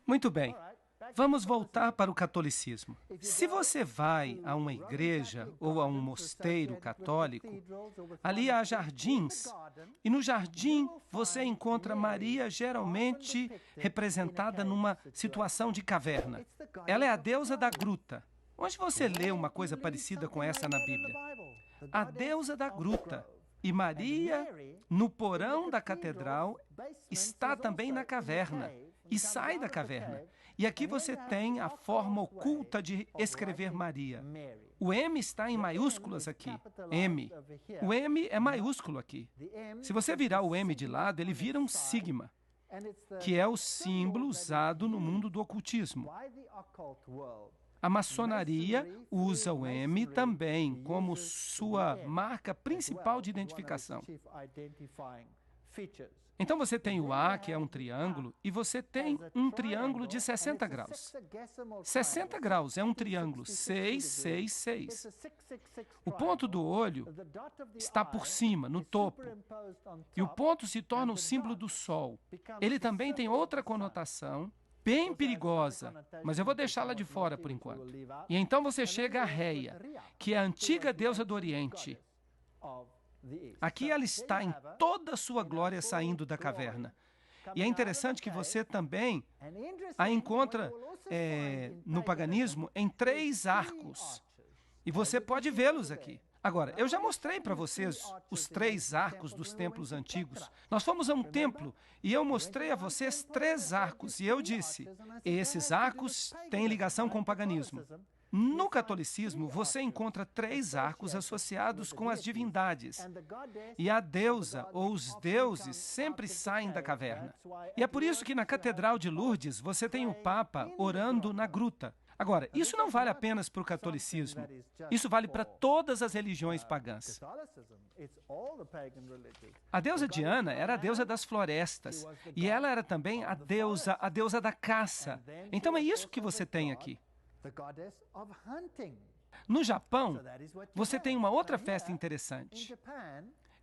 Muito bem. Vamos voltar para o catolicismo. Se você vai a uma igreja ou a um mosteiro católico, ali há jardins, e no jardim você encontra Maria geralmente representada numa situação de caverna. Ela é a deusa da gruta. Onde você lê uma coisa parecida com essa na Bíblia? A deusa da gruta. E Maria, no porão da catedral, está também na caverna e sai da caverna. E aqui você tem a forma oculta de escrever Maria. O M está em maiúsculas aqui. M. O M é maiúsculo aqui. Se você virar o M de lado, ele vira um sigma, que é o símbolo usado no mundo do ocultismo. A maçonaria usa o M também como sua marca principal de identificação. Então você tem o A, que é um triângulo, e você tem um triângulo de 60 graus. 60 graus é um triângulo 6, 6, 6. O ponto do olho está por cima, no topo, e o ponto se torna o símbolo do Sol. Ele também tem outra conotação, bem perigosa, mas eu vou deixá-la de fora por enquanto. E então você chega a Reia, que é a antiga deusa do Oriente. Aqui ela está em toda a sua glória saindo da caverna. E é interessante que você também a encontra no paganismo em 3 arcos. E você pode vê-los aqui. Agora, eu já mostrei para vocês os 3 arcos dos templos antigos. Nós fomos a um templo e eu mostrei a vocês 3 arcos. E eu disse, esses arcos têm ligação com o paganismo. No catolicismo, você encontra 3 arcos associados com as divindades. E a deusa ou os deuses sempre saem da caverna. E é por isso que na Catedral de Lourdes você tem o Papa orando na gruta. Agora, isso não vale apenas para o catolicismo. Isso vale para todas as religiões pagãs. A deusa Diana era a deusa das florestas. E ela era também a deusa da caça. Então é isso que você tem aqui. No Japão, você tem uma outra festa interessante.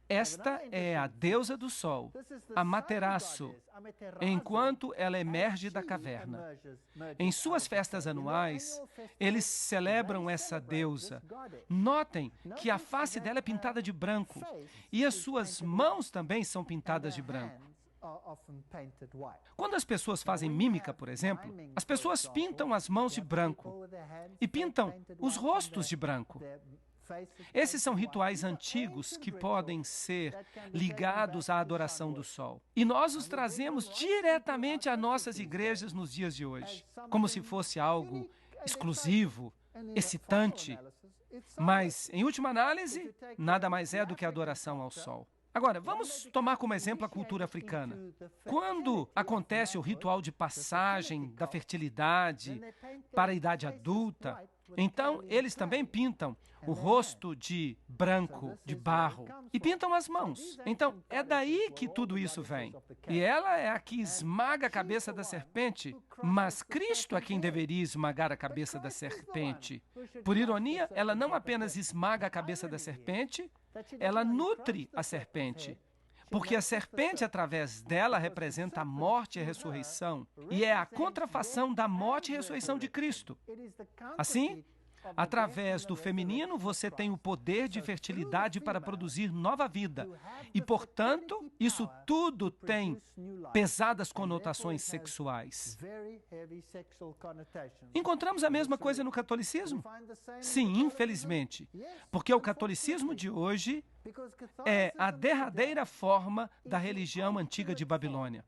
Esta é a deusa do sol, Amaterasu, enquanto ela emerge da caverna. Em suas festas anuais, eles celebram essa deusa. Notem que a face dela é pintada de branco e as suas mãos também são pintadas de branco. Quando as pessoas fazem mímica, por exemplo, as pessoas pintam as mãos de branco e pintam os rostos de branco. Esses são rituais antigos que podem ser ligados à adoração do sol. E nós os trazemos diretamente às nossas igrejas nos dias de hoje, como se fosse algo exclusivo, excitante. Mas, em última análise, nada mais é do que adoração ao sol. Agora, vamos tomar como exemplo a cultura africana. Quando acontece o ritual de passagem da fertilidade para a idade adulta, então eles também pintam o rosto de branco, de barro, e pintam as mãos. Então, é daí que tudo isso vem. E ela é a que esmaga a cabeça da serpente, mas Cristo é quem deveria esmagar a cabeça da serpente. Por ironia, ela não apenas esmaga a cabeça da serpente, ela nutre a serpente, porque a serpente, através dela, representa a morte e a ressurreição, e é a contrafação da morte e ressurreição de Cristo. Assim, através do feminino, você tem o poder de fertilidade para produzir nova vida. E, portanto, isso tudo tem pesadas conotações sexuais. Encontramos a mesma coisa no catolicismo? Sim, infelizmente. Porque o catolicismo de hoje é a derradeira forma da religião antiga de Babilônia.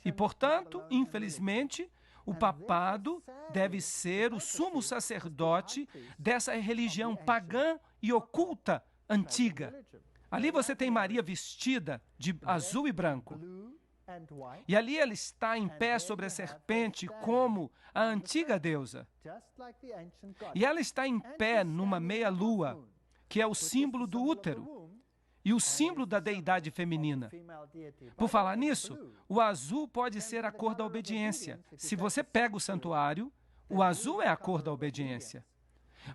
E, portanto, infelizmente, o papado deve ser o sumo sacerdote dessa religião pagã e oculta antiga. Ali você tem Maria vestida de azul e branco. E ali ela está em pé sobre a serpente como a antiga deusa. E ela está em pé numa meia-lua, que é o símbolo do útero e o símbolo da deidade feminina. Por falar nisso, o azul pode ser a cor da obediência. Se você pega o santuário, o azul é a cor da obediência.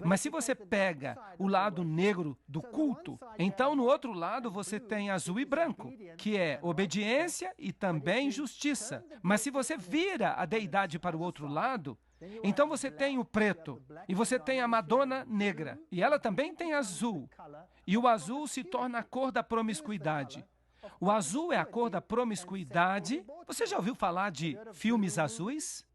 Mas se você pega o lado negro do culto, então no outro lado você tem azul e branco, que é obediência e também justiça. Mas se você vira a deidade para o outro lado, então você tem o preto e você tem a Madonna negra, e ela também tem azul. E o azul se torna a cor da promiscuidade. O azul é a cor da promiscuidade. Você já ouviu falar de filmes azuis?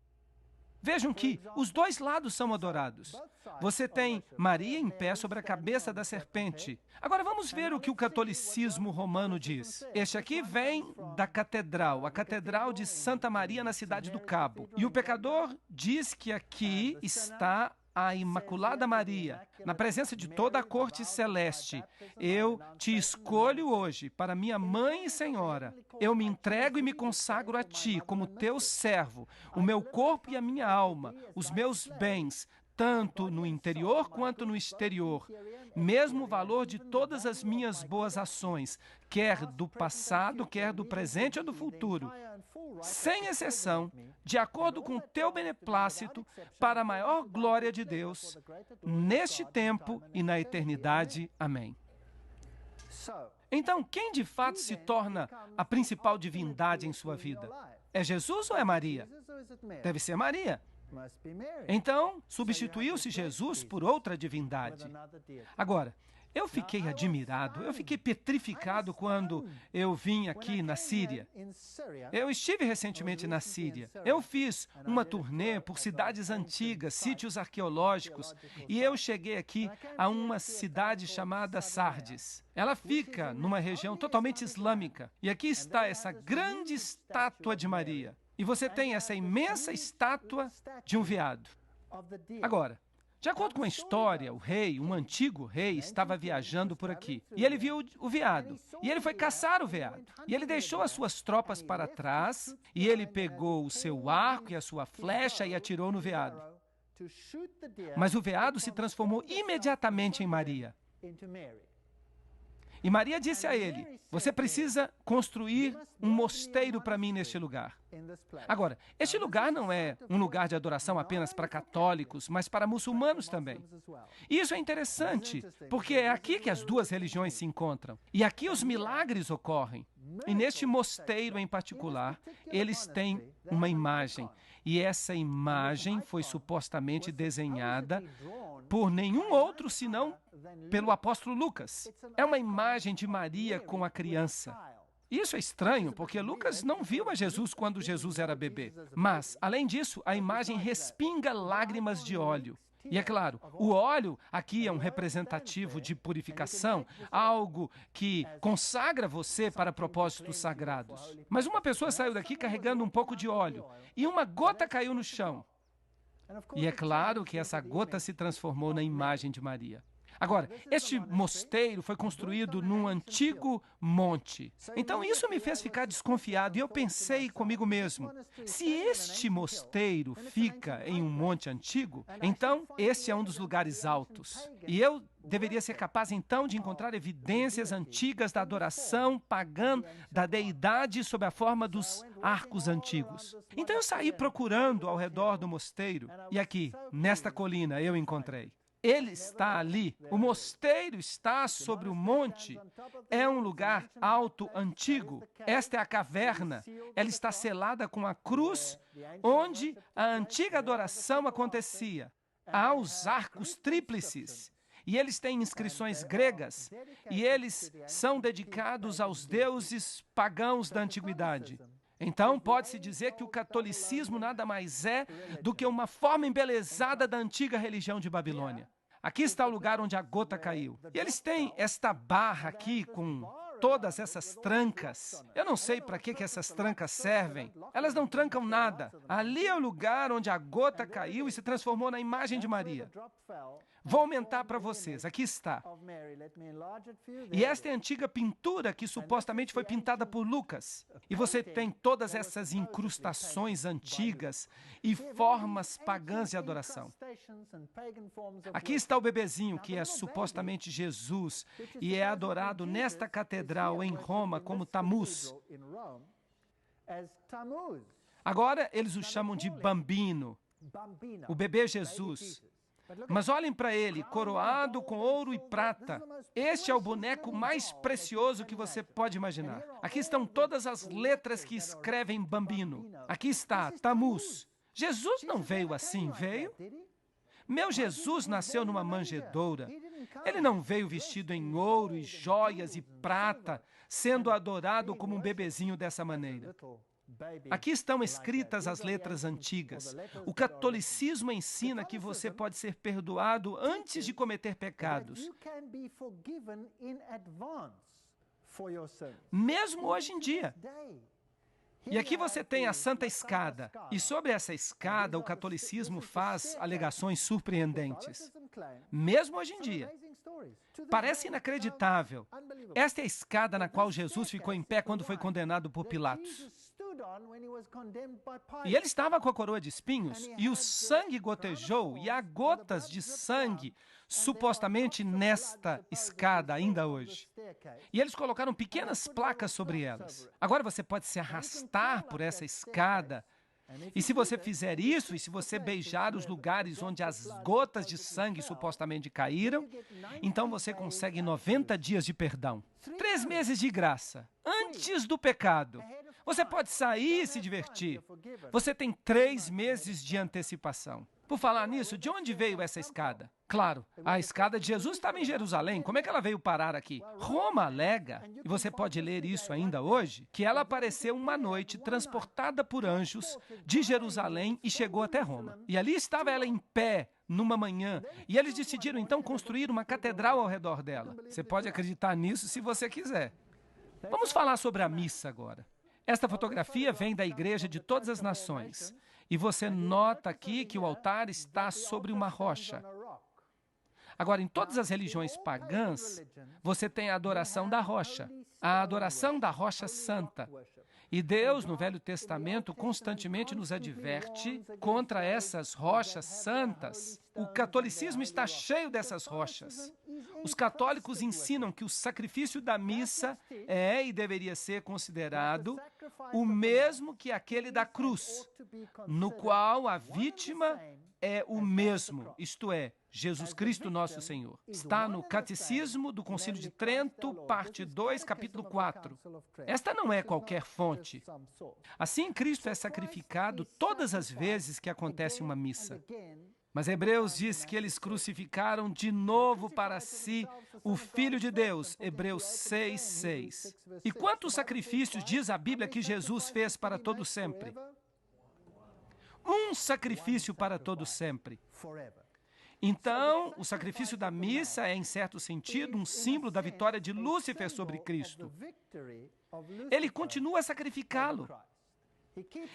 Vejam que os dois lados são adorados. Você tem Maria em pé sobre a cabeça da serpente. Agora vamos ver o que o catolicismo romano diz. Este aqui vem da catedral, a Catedral de Santa Maria na cidade do Cabo. E o pecador diz que aqui está a Imaculada Maria, na presença de toda a corte celeste. Eu te escolho hoje para minha mãe e senhora. Eu me entrego e me consagro a ti como teu servo, o meu corpo e a minha alma, os meus bens, tanto no interior quanto no exterior. Mesmo o valor de todas as minhas boas ações, quer do passado, quer do presente ou do futuro, sem exceção, de acordo com o teu beneplácito, para a maior glória de Deus, neste tempo e na eternidade. Amém. Então, quem de fato se torna a principal divindade em sua vida? É Jesus ou é Maria? Deve ser Maria. Então, substituiu-se Jesus por outra divindade. Agora, eu fiquei admirado, eu fiquei petrificado quando eu vim aqui na Síria. Eu estive recentemente na Síria. Eu fiz uma turnê por cidades antigas, sítios arqueológicos, e eu cheguei aqui a uma cidade chamada Sardes. Ela fica numa região totalmente islâmica. E aqui está essa grande estátua de Maria. E você tem essa imensa estátua de um veado. Agora, de acordo com a história, o rei, um antigo rei, estava viajando por aqui. E ele viu o veado. E ele foi caçar o veado. E ele deixou as suas tropas para trás. E ele pegou o seu arco e a sua flecha e atirou no veado. Mas o veado se transformou imediatamente em Maria. E Maria disse a ele: você precisa construir um mosteiro para mim neste lugar. Agora, este lugar não é um lugar de adoração apenas para católicos, mas para muçulmanos também. E isso é interessante, porque é aqui que as duas religiões se encontram. E aqui os milagres ocorrem. E neste mosteiro em particular, eles têm uma imagem. E essa imagem foi supostamente desenhada por nenhum outro senão pelo apóstolo Lucas. É uma imagem de Maria com a criança. Isso é estranho, porque Lucas não viu a Jesus quando Jesus era bebê. Mas, além disso, a imagem respinga lágrimas de óleo. E é claro, o óleo aqui é um representativo de purificação, algo que consagra você para propósitos sagrados. Mas uma pessoa saiu daqui carregando um pouco de óleo e uma gota caiu no chão. E é claro que essa gota se transformou na imagem de Maria. Agora, este mosteiro foi construído num antigo monte. Então, isso me fez ficar desconfiado e eu pensei comigo mesmo, se este mosteiro fica em um monte antigo, então este é um dos lugares altos. E eu deveria ser capaz, então, de encontrar evidências antigas da adoração pagã da deidade sob a forma dos arcos antigos. Então, eu saí procurando ao redor do mosteiro e aqui, nesta colina, eu encontrei. Ele está ali. O mosteiro está sobre o monte. É um lugar alto, antigo. Esta é a caverna. Ela está selada com a cruz, onde a antiga adoração acontecia. Há os arcos tríplices. E eles têm inscrições gregas. E eles são dedicados aos deuses pagãos da antiguidade. Então, pode-se dizer que o catolicismo nada mais é do que uma forma embelezada da antiga religião de Babilônia. Aqui está o lugar onde a gota caiu. E eles têm esta barra aqui com todas essas trancas. Eu não sei para que essas trancas servem. Elas não trancam nada. Ali é o lugar onde a gota caiu e se transformou na imagem de Maria. Vou aumentar para vocês. Aqui está. E esta é a antiga pintura que supostamente foi pintada por Lucas. E você tem todas essas incrustações antigas e formas pagãs de adoração. Aqui está o bebezinho, que é supostamente Jesus, e é adorado nesta catedral em Roma como Tammuz. Agora eles o chamam de Bambino, o bebê Jesus. Mas olhem para ele, coroado com ouro e prata. Este é o boneco mais precioso que você pode imaginar. Aqui estão todas as letras que escrevem Bambino. Aqui está, Tammuz. Jesus não veio assim, veio? Meu Jesus nasceu numa manjedoura. Ele não veio vestido em ouro e joias e prata, sendo adorado como um bebezinho dessa maneira. Aqui estão escritas as letras antigas. O catolicismo ensina que você pode ser perdoado antes de cometer pecados. Mesmo hoje em dia. E aqui você tem a Santa Escada. E sobre essa escada, o catolicismo faz alegações surpreendentes. Mesmo hoje em dia. Parece inacreditável. Esta é a escada na qual Jesus ficou em pé quando foi condenado por Pilatos. E ele estava com a coroa de espinhos, e o sangue gotejou, e há gotas de sangue, supostamente nesta escada ainda hoje. E eles colocaram pequenas placas sobre elas. Agora você pode se arrastar por essa escada, e se você fizer isso, e se você beijar os lugares onde as gotas de sangue supostamente caíram, então você consegue 90 dias de perdão. 3 meses de graça, antes do pecado. Você pode sair e se divertir. Você tem 3 meses de antecipação. Por falar nisso, de onde veio essa escada? Claro, a escada de Jesus estava em Jerusalém. Como é que ela veio parar aqui? Roma alega, e você pode ler isso ainda hoje, que ela apareceu uma noite transportada por anjos de Jerusalém e chegou até Roma. E ali estava ela em pé, numa manhã, e eles decidiram então construir uma catedral ao redor dela. Você pode acreditar nisso se você quiser. Vamos falar sobre a missa agora. Esta fotografia vem da Igreja de Todas as Nações. E você nota aqui que o altar está sobre uma rocha. Agora, em todas as religiões pagãs, você tem a adoração da rocha, a adoração da rocha santa. E Deus, no Velho Testamento, constantemente nos adverte contra essas rochas santas. O catolicismo está cheio dessas rochas. Os católicos ensinam que o sacrifício da missa é e deveria ser considerado o mesmo que aquele da cruz, no qual a vítima é o mesmo, isto é, Jesus Cristo nosso Senhor. Está no Catecismo do Concílio de Trento, parte 2, capítulo 4. Esta não é qualquer fonte. Assim, Cristo é sacrificado todas as vezes que acontece uma missa. Mas Hebreus diz que eles crucificaram de novo para si o Filho de Deus, Hebreus 6:6. E quantos sacrifícios diz a Bíblia que Jesus fez para todo sempre? Um sacrifício para todo sempre. Então, o sacrifício da missa é, em certo sentido, um símbolo da vitória de Lúcifer sobre Cristo. Ele continua a sacrificá-lo.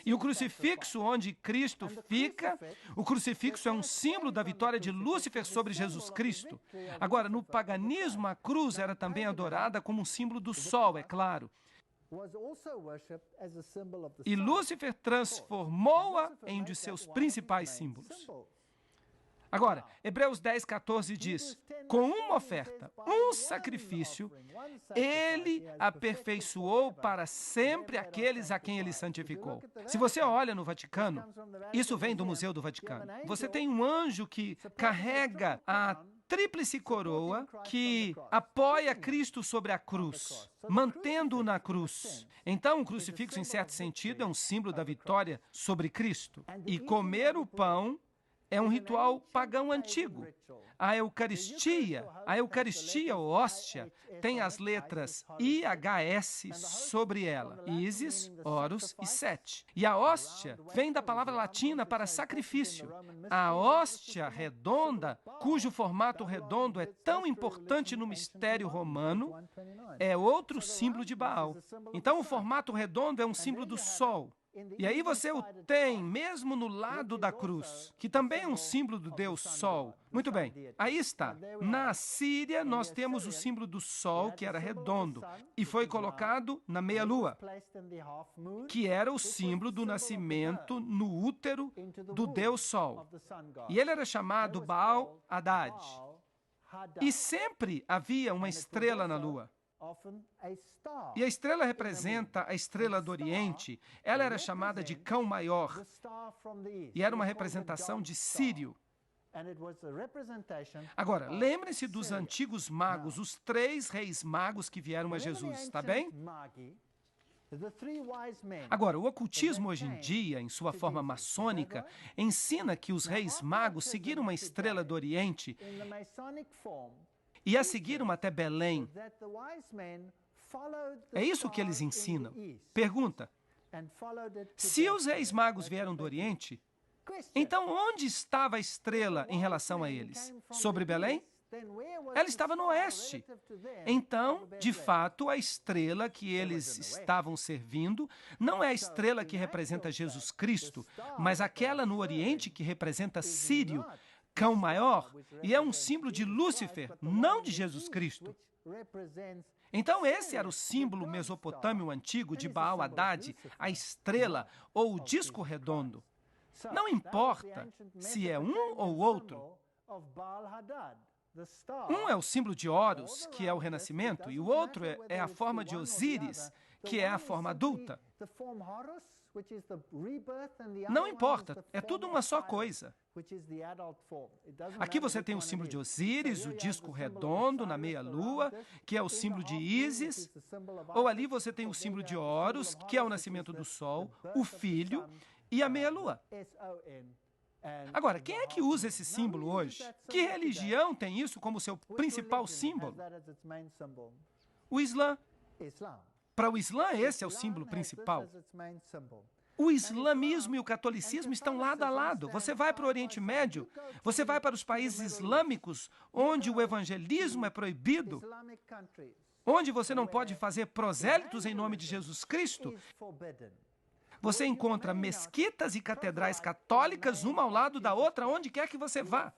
E o crucifixo onde Cristo fica, o crucifixo é um símbolo da vitória de Lúcifer sobre Jesus Cristo. Agora, no paganismo, a cruz era também adorada como um símbolo do sol, é claro. E Lúcifer transformou-a em um de seus principais símbolos. Agora, Hebreus 10:14 diz, com uma oferta, um sacrifício, ele aperfeiçoou para sempre aqueles a quem ele santificou. Se você olha no Vaticano, isso vem do Museu do Vaticano, você tem um anjo que carrega a tríplice coroa que apoia Cristo sobre a cruz, mantendo-o na cruz. Então, o crucifixo, em certo sentido, é um símbolo da vitória sobre Cristo. E comer o pão é um ritual pagão antigo. A Eucaristia, ou hóstia, tem as letras IHS sobre ela. Isis, Horus e Set. E a hóstia vem da palavra latina para sacrifício. A hóstia redonda, cujo formato redondo é tão importante no mistério romano, é outro símbolo de Baal. Então, o formato redondo é um símbolo do sol. E aí você o tem mesmo no lado da cruz, que também é um símbolo do Deus Sol. Muito bem, aí está. Na Síria, nós temos o símbolo do Sol, que era redondo, e foi colocado na meia-lua, que era o símbolo do nascimento no útero do Deus Sol. E ele era chamado Baal Haddad. E sempre havia uma estrela na lua. E a estrela representa a estrela do Oriente. Ela era chamada de Cão Maior. E era uma representação de Sírio. Agora, lembrem-se dos antigos magos, os 3 reis magos que vieram a Jesus, está bem? Agora, o ocultismo hoje em dia, em sua forma maçônica, ensina que os reis magos seguiram uma estrela do Oriente e a seguiram até Belém. É isso que eles ensinam. Pergunta: se os reis magos vieram do Oriente, então onde estava a estrela em relação a eles? Sobre Belém? Ela estava no oeste. Então, de fato, a estrela que eles estavam servindo não é a estrela que representa Jesus Cristo, mas aquela no Oriente que representa Sírio, cão maior, e é um símbolo de Lúcifer, não de Jesus Cristo. Então, esse era o símbolo mesopotâmio antigo de Baal-Hadad, a estrela ou o disco redondo. Não importa se é um ou outro. Um é o símbolo de Horus, que é o renascimento, e o outro é a forma de Osíris, que é a forma adulta. Não importa, é tudo uma só coisa. Aqui você tem o símbolo de Osíris, o disco redondo na meia-lua, que é o símbolo de Ísis, ou ali você tem o símbolo de Horus, que é o nascimento do sol, o filho e a meia-lua. Agora, quem é que usa esse símbolo hoje? Que religião tem isso como seu principal símbolo? O Islã. Para o Islã, esse é o símbolo principal. O islamismo e o catolicismo estão lado a lado. Você vai para o Oriente Médio, você vai para os países islâmicos, onde o evangelismo é proibido, onde você não pode fazer prosélitos em nome de Jesus Cristo. Você encontra mesquitas e catedrais católicas, uma ao lado da outra, onde quer que você vá.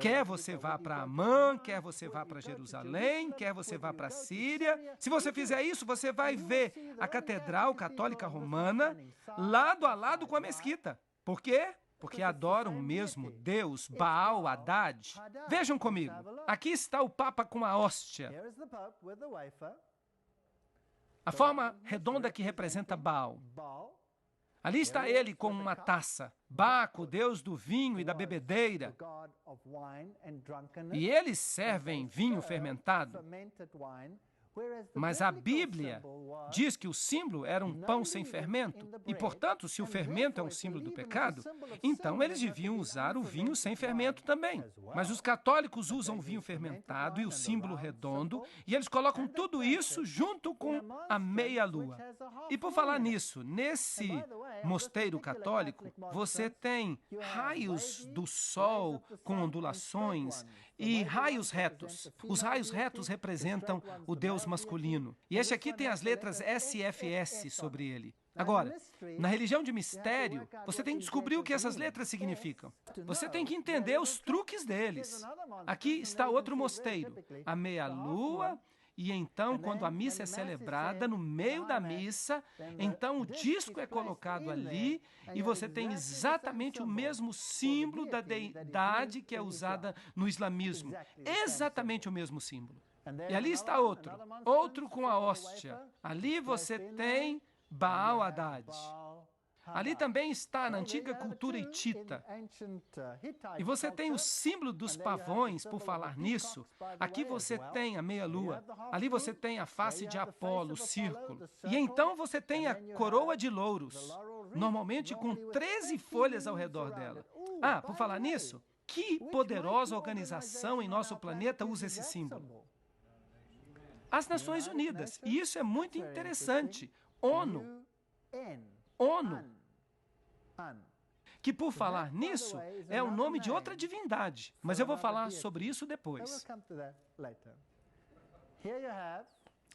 Quer você vá para Amã, quer você vá para Jerusalém, quer você vá para a Síria. Se você fizer isso, você vai ver a Catedral Católica Romana lado a lado com a mesquita. Por quê? Porque adoram o mesmo Deus, Baal-Hadad. Vejam comigo, aqui está o Papa com a hóstia. A forma redonda que representa Baal. Ali está ele com uma taça. Baco, deus do vinho e da bebedeira. E eles servem vinho fermentado. Mas a Bíblia diz que o símbolo era um pão sem fermento. E, portanto, se o fermento é um símbolo do pecado, então eles deviam usar o vinho sem fermento também. Mas os católicos usam o vinho fermentado e o símbolo redondo, e eles colocam tudo isso junto com a meia-lua. E por falar nisso, nesse mosteiro católico, você tem raios do sol com ondulações e raios retos. Os raios retos representam o Deus masculino. E este aqui tem as letras SFS sobre ele. Agora, na religião de mistério, você tem que descobrir o que essas letras significam. Você tem que entender os truques deles. Aqui está outro mosteiro, a meia-lua. E então, quando a missa é celebrada, no meio da missa, então o disco é colocado ali e você tem exatamente o mesmo símbolo da deidade que é usada no islamismo. Exatamente o mesmo símbolo. E ali está outro com a hóstia. Ali você tem Baal-Hadad. Ali também está na antiga cultura hitita. E você tem o símbolo dos pavões, por falar nisso. Aqui você tem a meia-lua. Ali você tem a face de Apolo, o círculo. E então você tem a coroa de louros, normalmente com 13 folhas ao redor dela. Ah, por falar nisso, que poderosa organização em nosso planeta usa esse símbolo? As Nações Unidas. E isso é muito interessante. ONU. Que, por falar nisso, é o nome de outra divindade. Mas eu vou falar sobre isso depois.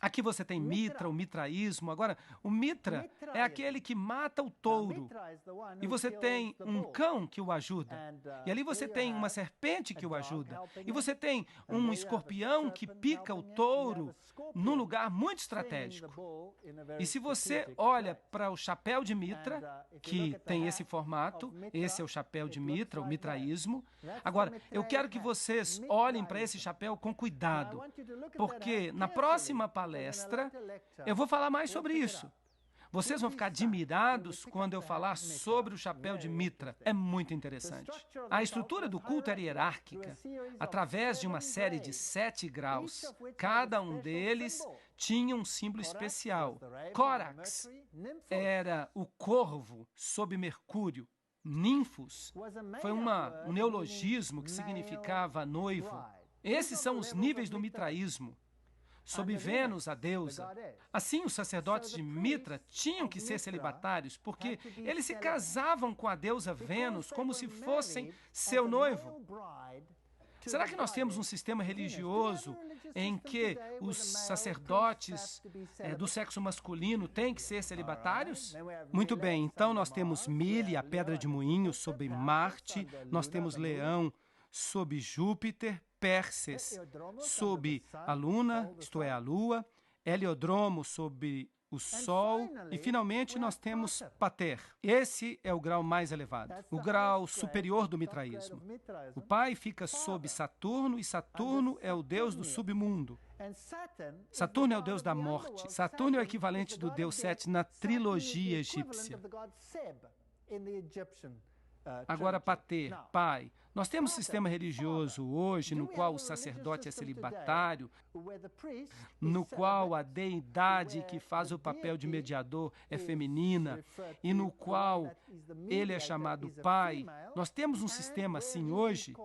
Aqui você tem Mitra, o mitraísmo. Agora, o Mitra é aquele que mata o touro. E você tem um cão que o ajuda. E ali você tem uma serpente que o ajuda. E você tem um escorpião que pica o touro num lugar muito estratégico. E se você olha para o chapéu de Mitra, que tem esse formato, esse é o chapéu de Mitra, o mitraísmo. Agora, eu quero que vocês olhem para esse chapéu com cuidado, porque na próxima palestra eu vou falar mais sobre isso. Vocês vão ficar admirados quando eu falar sobre o chapéu de Mitra. É muito interessante. A estrutura do culto era hierárquica, através de uma série de 7 graus. Cada um deles tinha um símbolo especial. Córax era o corvo sob Mercúrio. Ninfos foi um neologismo que significava noivo. Esses são os níveis do mitraísmo. Sob Vênus, a deusa. Assim, os sacerdotes de Mitra tinham que ser celibatários, porque eles se casavam com a deusa Vênus como se fossem seu noivo. Será que nós temos um sistema religioso em que os sacerdotes do sexo masculino têm que ser celibatários? Muito bem, então nós temos Mili, a pedra de moinho, sob Marte, nós temos Leão sob Júpiter, Pérses sob a Luna, isto é, a Lua, Heliodromo sob o Sol e, finalmente, nós temos Pater. Esse é o grau mais elevado, o grau superior do mitraísmo. O pai fica sob Saturno e Saturno é o deus do submundo. Saturno é o deus da morte. Saturno é o equivalente do deus Sete na trilogia egípcia. Agora, Pater, pai. Nós temos um sistema religioso hoje no qual o sacerdote é celibatário, no qual a deidade que faz o papel de mediador é feminina e no qual ele é chamado pai. Nós temos um sistema assim hoje.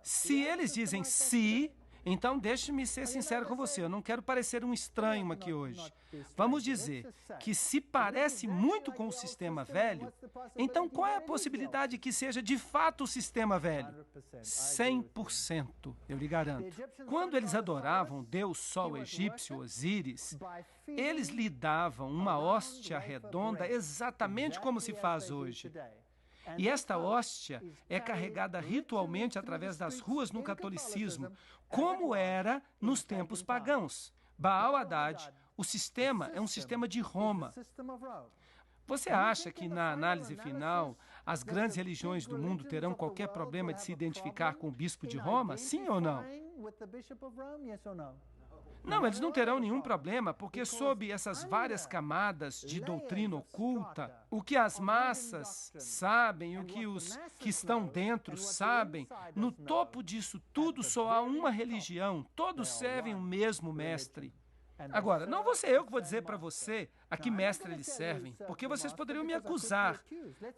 Se eles dizem sim, então deixe-me ser sincero com você, eu não quero parecer um estranho aqui hoje. Vamos dizer que se parece muito com o sistema velho, então qual é a possibilidade que seja de fato o sistema velho? 100%, eu lhe garanto. Quando eles adoravam o deus Sol egípcio, Osíris, eles lhe davam uma hóstia redonda exatamente como se faz hoje. E esta hóstia é carregada ritualmente através das ruas no catolicismo, como era nos tempos pagãos. Baal Haddad, o sistema é um sistema de Roma. Você acha que na análise final as grandes religiões do mundo terão qualquer problema de se identificar com o bispo de Roma? Sim ou não? Não, eles não terão nenhum problema, porque sob essas várias camadas de doutrina oculta, o que as massas sabem, o que os que estão dentro sabem, no topo disso tudo só há uma religião, todos servem o mesmo mestre. Agora, não vou ser eu que vou dizer para você a que mestre eles servem, porque vocês poderiam me acusar.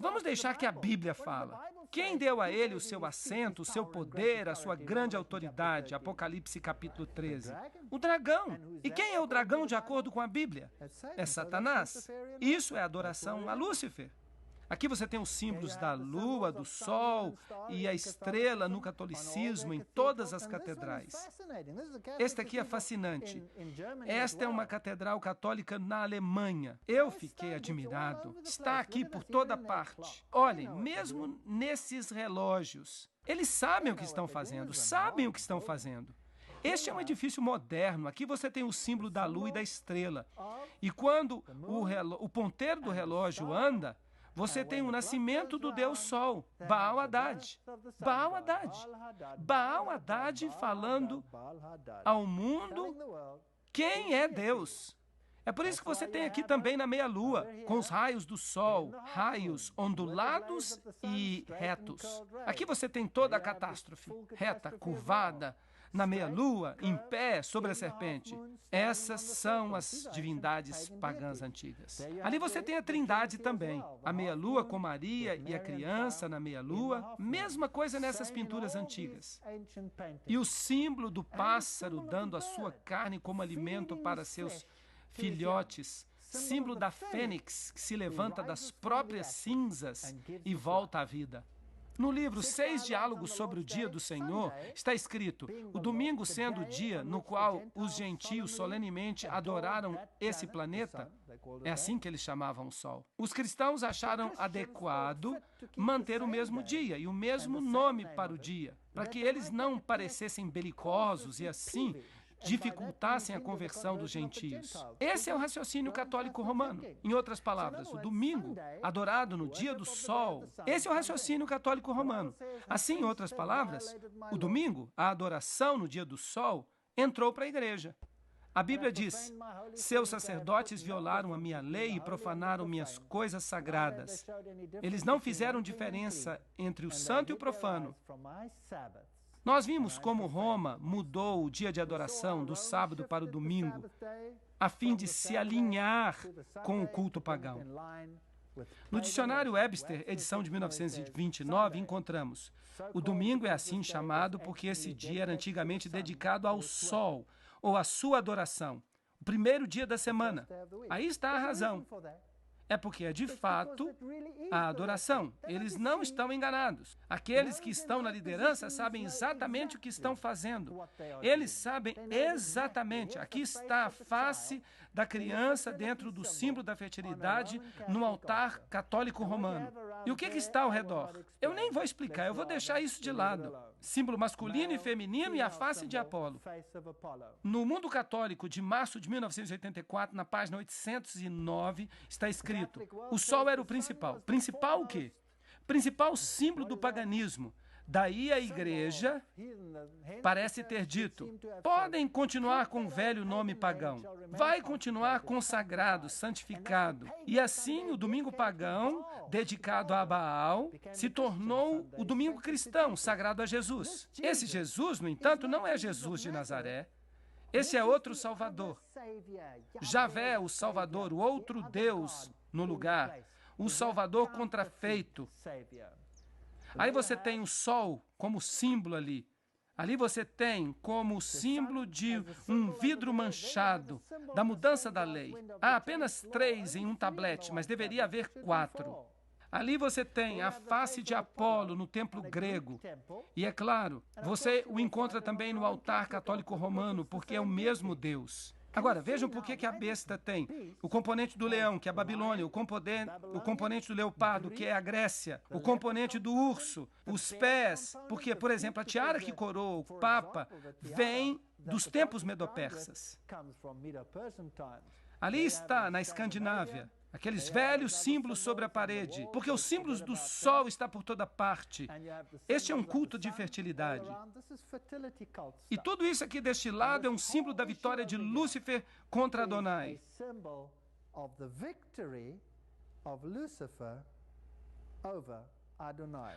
Vamos deixar que a Bíblia fala. Quem deu a ele o seu assento, o seu poder, a sua grande autoridade? Apocalipse capítulo 13. O dragão. E quem é o dragão de acordo com a Bíblia? É Satanás. Isso é adoração a Lúcifer. Aqui você tem os símbolos da lua, do sol e a estrela no catolicismo em todas as catedrais. Este aqui é fascinante. Esta é uma catedral católica na Alemanha. Eu fiquei admirado. Está aqui por toda parte. Olhem, mesmo nesses relógios, eles sabem o que estão fazendo, sabem o que estão fazendo. Este é um edifício moderno. Aqui você tem o símbolo da lua e da estrela. E quando o ponteiro do relógio anda, você tem o nascimento do Deus Sol, Baal Haddad. Baal Haddad. Baal Haddad falando ao mundo quem é Deus. É por isso que você tem aqui também na meia-lua, com os raios do sol, raios ondulados e retos. Aqui você tem toda a catástrofe, reta, curvada, na meia-lua, em pé, sobre a serpente. Essas são as divindades pagãs antigas. Ali você tem a Trindade também. A meia-lua com Maria e a criança na meia-lua. Mesma coisa nessas pinturas antigas. E o símbolo do pássaro dando a sua carne como alimento para seus filhotes. Símbolo da fênix que se levanta das próprias cinzas e volta à vida. No livro 6 Diálogos sobre o Dia do Senhor, está escrito, o domingo sendo o dia no qual os gentios solenemente adoraram esse planeta, é assim que eles chamavam o Sol. Os cristãos acharam adequado manter o mesmo dia e o mesmo nome para o dia, para que eles não parecessem belicosos e assim dificultassem a conversão dos gentios. Esse é o raciocínio católico romano. Em outras palavras, o domingo, adorado no dia do sol, esse é o raciocínio católico romano. Assim, em outras palavras, o domingo, a adoração no dia do sol, entrou para a igreja. A Bíblia diz: seus sacerdotes violaram a minha lei e profanaram minhas coisas sagradas. Eles não fizeram diferença entre o santo e o profano. Nós vimos como Roma mudou o dia de adoração do sábado para o domingo, a fim de se alinhar com o culto pagão. No dicionário Webster, edição de 1929, encontramos: o domingo é assim chamado porque esse dia era antigamente dedicado ao sol, ou à sua adoração, o primeiro dia da semana. Aí está a razão. É porque é de fato a adoração. Eles não estão enganados. Aqueles que estão na liderança sabem exatamente o que estão fazendo. Eles sabem exatamente. Aqui está a face da criança dentro do símbolo da fertilidade no altar católico romano. E o que está ao redor? Eu nem vou explicar, eu vou deixar isso de lado. Símbolo masculino e feminino e a face de Apolo. No Mundo Católico de março de 1984, na página 809, está escrito: o sol era o principal. Principal o quê? Principal símbolo do paganismo. Daí a igreja parece ter dito: podem continuar com o velho nome pagão. Vai continuar consagrado, santificado. E assim o domingo pagão, dedicado a Baal, se tornou o domingo cristão, sagrado a Jesus. Esse Jesus, no entanto, não é Jesus de Nazaré. Esse é outro Salvador. Javé, o Salvador, o outro Deus no lugar. O Salvador contrafeito. Aí você tem o sol como símbolo ali. Ali você tem como símbolo de um vidro manchado, da mudança da lei. Há apenas 3 em um tablete, mas deveria haver 4. Ali você tem a face de Apolo no templo grego. E é claro, você o encontra também no altar católico romano, porque é o mesmo Deus. Agora, vejam por que a besta tem o componente do leão, que é a Babilônia, o componente do leopardo, que é a Grécia, o componente do urso, os pés, porque, por exemplo, a tiara que coroa o Papa vem dos tempos medo-persas. Ali está, na Escandinávia, aqueles velhos símbolos sobre a parede, porque os símbolos do sol estão por toda parte. Este é um culto de fertilidade. E tudo isso aqui deste lado é um símbolo da vitória de Lúcifer contra Adonai.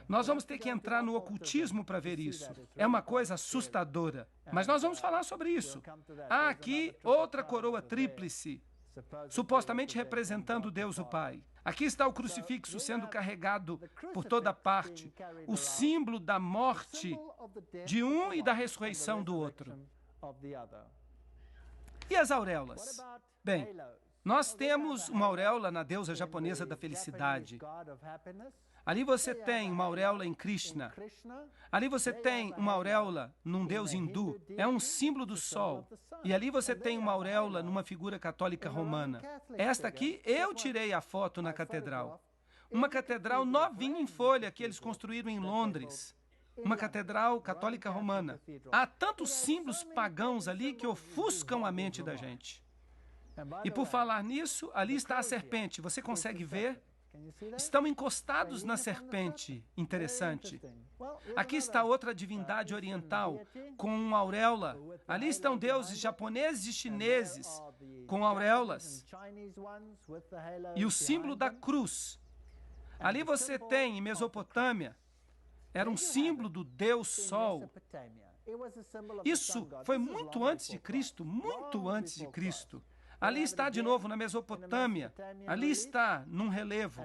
Nós vamos ter que entrar no ocultismo para ver isso. É uma coisa assustadora. Mas nós vamos falar sobre isso. Há aqui outra coroa tríplice, supostamente representando Deus o Pai. Aqui está o crucifixo sendo carregado por toda parte, o símbolo da morte de um e da ressurreição do outro. E as auréolas? Bem, nós temos uma auréola na deusa japonesa da felicidade. Ali você tem uma auréola em Krishna. Ali você tem uma auréola num deus hindu. É um símbolo do sol. E ali você tem uma auréola numa figura católica romana. Esta aqui eu tirei a foto na catedral. Uma catedral novinha em folha que eles construíram em Londres. Uma catedral católica romana. Há tantos símbolos pagãos ali que ofuscam a mente da gente. E por falar nisso, ali está a serpente. Você consegue ver? Estão encostados na serpente. Interessante. Aqui está outra divindade oriental com uma auréola. Ali estão deuses japoneses e chineses com auréolas. E o símbolo da cruz. Ali você tem, em Mesopotâmia, era um símbolo do Deus Sol. Isso foi muito antes de Cristo, muito antes de Cristo. Ali está de novo na Mesopotâmia, ali está num relevo.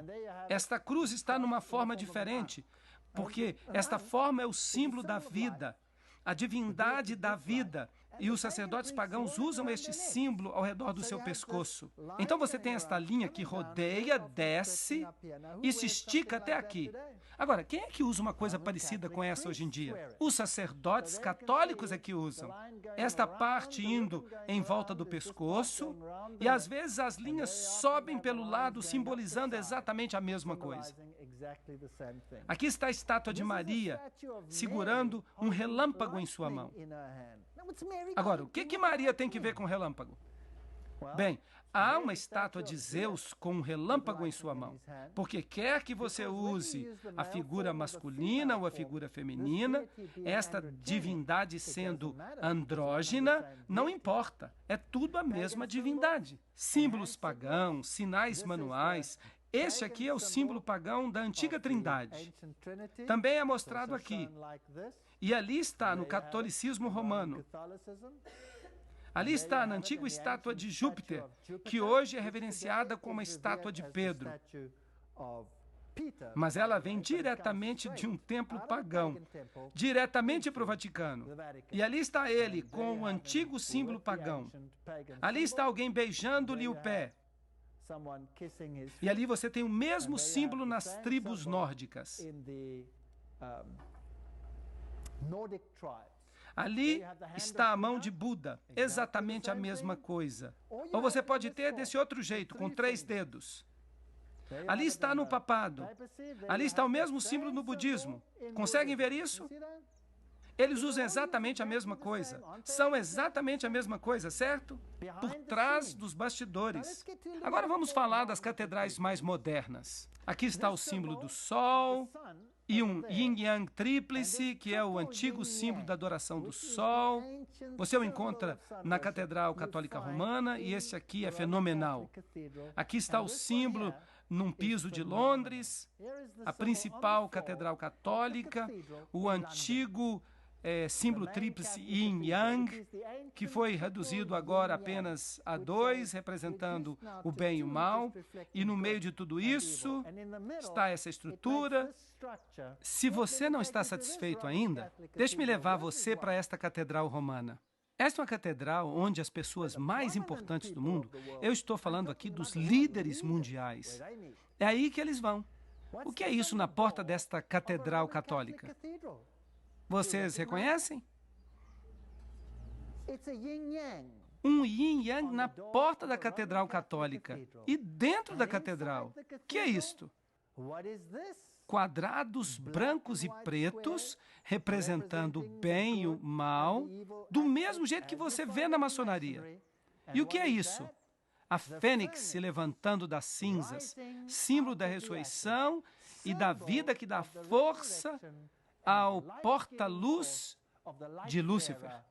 Esta cruz está numa forma diferente, porque esta forma é o símbolo da vida, a divindade da vida. E os sacerdotes pagãos usam este símbolo ao redor do seu pescoço. Então você tem esta linha que rodeia, desce e se estica até aqui. Agora, quem é que usa uma coisa parecida com essa hoje em dia? Os sacerdotes católicos é que usam. Esta parte indo em volta do pescoço e às vezes as linhas sobem pelo lado, simbolizando exatamente a mesma coisa. Aqui está a estátua de Maria segurando um relâmpago em sua mão. Agora, o que Maria tem que ver com relâmpago? Bem, Há uma estátua de Zeus com um relâmpago em sua mão, porque quer que você use a figura masculina ou a figura feminina, esta divindade sendo andrógina, não importa, é tudo a mesma divindade. Símbolos pagãos, sinais manuais. Este aqui é o símbolo pagão da antiga Trindade. Também é mostrado aqui. E ali está no catolicismo romano. Ali está na antiga estátua de Júpiter, que hoje é reverenciada como a estátua de Pedro. Mas ela vem diretamente de um templo pagão, diretamente para o Vaticano. E ali está ele, com o antigo símbolo pagão. Ali está alguém beijando-lhe o pé. E ali você tem o mesmo símbolo nas tribos nórdicas. Ali está a mão de Buda, exatamente a mesma coisa. Ou você pode ter desse outro jeito, com 3 dedos. Ali está no papado. Ali está o mesmo símbolo no budismo. Conseguem ver isso? Eles usam exatamente a mesma coisa. São exatamente a mesma coisa, certo? Por trás dos bastidores. Agora vamos falar das catedrais mais modernas. Aqui está o símbolo do Sol e um Yin-Yang tríplice, que é o antigo símbolo da adoração do Sol. Você o encontra na Catedral Católica Romana e esse aqui é fenomenal. Aqui está o símbolo num piso de Londres, a principal catedral católica, o antigo símbolo tríplice Yin-Yang, que foi reduzido agora apenas a 2, representando o bem e o mal. E no meio de tudo isso está essa estrutura. Se você não está satisfeito ainda, deixe-me levar você para esta catedral romana. Esta é uma catedral onde as pessoas mais importantes do mundo, eu estou falando aqui dos líderes mundiais, é aí que eles vão. O que é isso na porta desta catedral católica? Vocês reconhecem? Um yin-yang na porta da Catedral Católica e dentro da catedral. O que é isto? Quadrados brancos e pretos representando o bem e o mal, do mesmo jeito que você vê na maçonaria. E o que é isso? A fênix se levantando das cinzas, símbolo da ressurreição e da vida que dá força ao porta-luz de Lúcifer.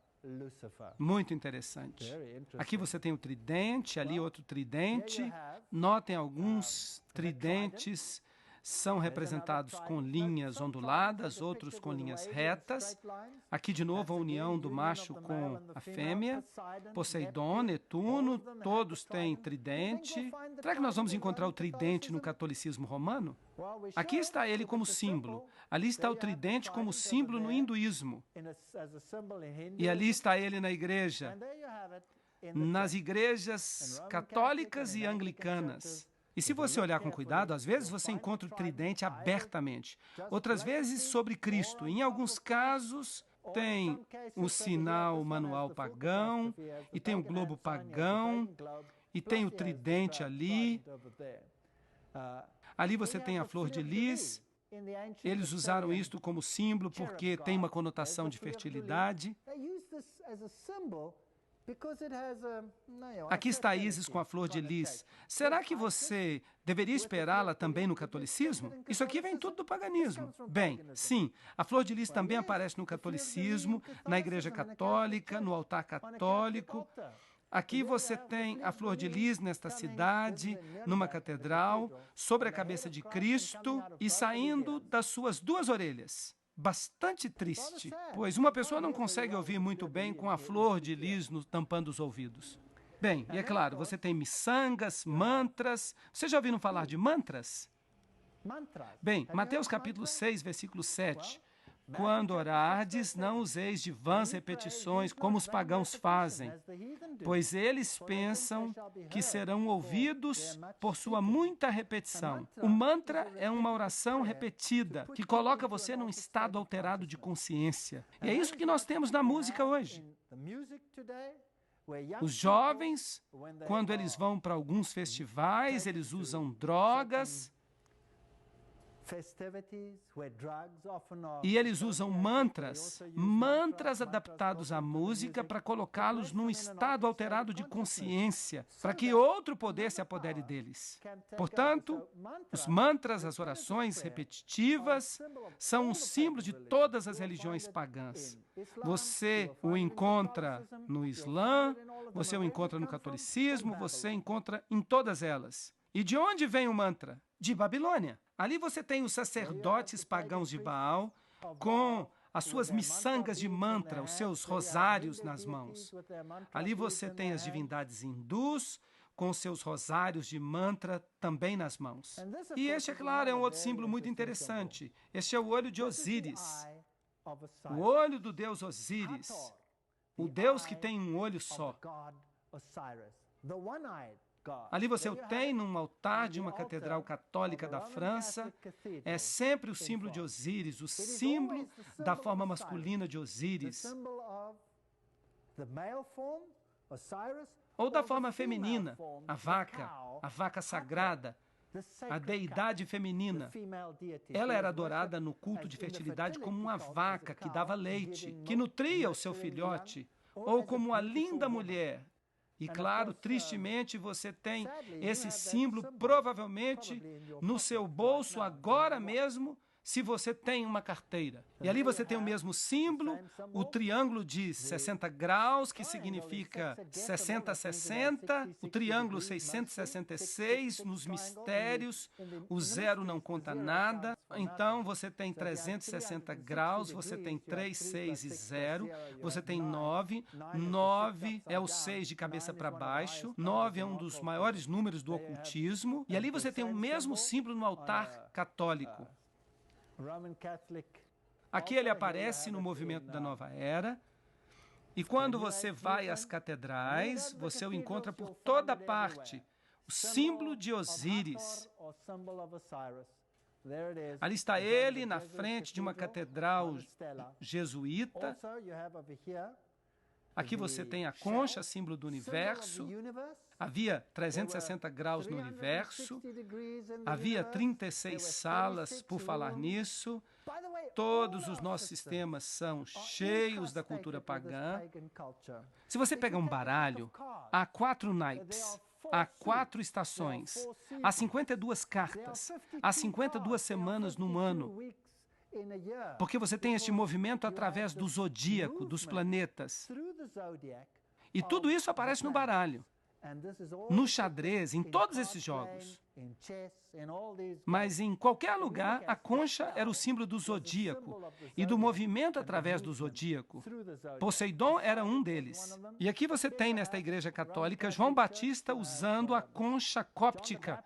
Muito interessante. Aqui você tem o tridente, ali outro tridente. Notem alguns tridentes são representados com linhas onduladas, outros com linhas retas. Aqui, de novo, a união do macho com a fêmea. Poseidon, Netuno, todos têm tridente. Será que nós vamos encontrar o tridente no catolicismo romano? Aqui está ele como símbolo. Ali está o tridente como símbolo no hinduísmo. E ali está ele na igreja. Nas igrejas católicas e anglicanas. E se você olhar com cuidado, às vezes você encontra o tridente abertamente, outras vezes sobre Cristo. Em alguns casos, tem o sinal manual pagão, e tem o globo pagão, e tem o tridente ali. Ali você tem a flor de lis. Eles usaram isto como símbolo porque tem uma conotação de fertilidade. Aqui está Ísis com a flor de lis. Será que você deveria esperá-la também no catolicismo? Isso aqui vem tudo do paganismo. Bem, sim, a flor de lis também aparece no catolicismo, na igreja católica, no altar católico. Aqui você tem a flor de lis nesta cidade, numa catedral, sobre a cabeça de Cristo e saindo das suas 2 orelhas. Bastante triste, pois uma pessoa não consegue ouvir muito bem com a flor de lis tampando os ouvidos. Bem, e é claro, você tem miçangas, mantras. Vocês já ouviram falar de mantras? Bem, Mateus capítulo 6, versículo 7. Quando orardes, não useis de vãs repetições, como os pagãos fazem, pois eles pensam que serão ouvidos por sua muita repetição. O mantra é uma oração repetida, que coloca você num estado alterado de consciência. E é isso que nós temos na música hoje. Os jovens, quando eles vão para alguns festivais, eles usam drogas. E eles usam mantras adaptados à música para colocá-los num estado alterado de consciência, para que outro poder se apodere deles. Portanto, os mantras, as orações repetitivas, são um símbolo de todas as religiões pagãs. Você o encontra no Islã, você o encontra no catolicismo, você encontra em todas elas. E de onde vem o mantra? De Babilônia. Ali você tem os sacerdotes pagãos de Baal com as suas miçangas de mantra, os seus rosários nas mãos. Ali você tem as divindades hindus com seus rosários de mantra também nas mãos. E este, é claro, é um outro símbolo muito interessante. Este é o olho de Osíris. O olho do deus Osíris. O deus que tem um olho só. Ali você o tem num altar de uma catedral católica da França. É sempre o símbolo de Osíris, o símbolo da forma masculina de Osíris. Ou da forma feminina, a vaca sagrada, a deidade feminina. Ela era adorada no culto de fertilidade como uma vaca que dava leite, que nutria o seu filhote, ou como uma linda mulher. E claro, tristemente, você tem esse símbolo provavelmente no seu bolso agora mesmo, se você tem uma carteira. E ali você tem o mesmo símbolo, o triângulo de 60 graus, que significa 60-60, o triângulo 666 nos mistérios, o zero não conta nada. Então, você tem 360 graus, você tem 3, 6 e 0, você tem 9, 9 é o 6 de cabeça para baixo, 9 é um dos maiores números do ocultismo, e ali você tem o mesmo símbolo no altar católico. Aqui ele aparece no movimento da Nova Era, e quando você vai às catedrais, você o encontra por toda parte, o símbolo de Osíris. Ali está ele na frente de uma catedral jesuíta. Aqui você tem a concha, símbolo do universo. Havia 360 graus no universo. Havia 36 salas por falar nisso. Todos os nossos sistemas são cheios da cultura pagã. Se você pegar um baralho, há 4 naipes. Há 4 estações. Há 52 cartas. Há 52 semanas num ano. Porque você tem este movimento através do zodíaco, dos planetas. E tudo isso aparece no baralho, no xadrez, em todos esses jogos. Mas em qualquer lugar, a concha era o símbolo do zodíaco e do movimento através do zodíaco. Poseidon era um deles. E aqui você tem, nesta igreja católica, João Batista usando a concha cóptica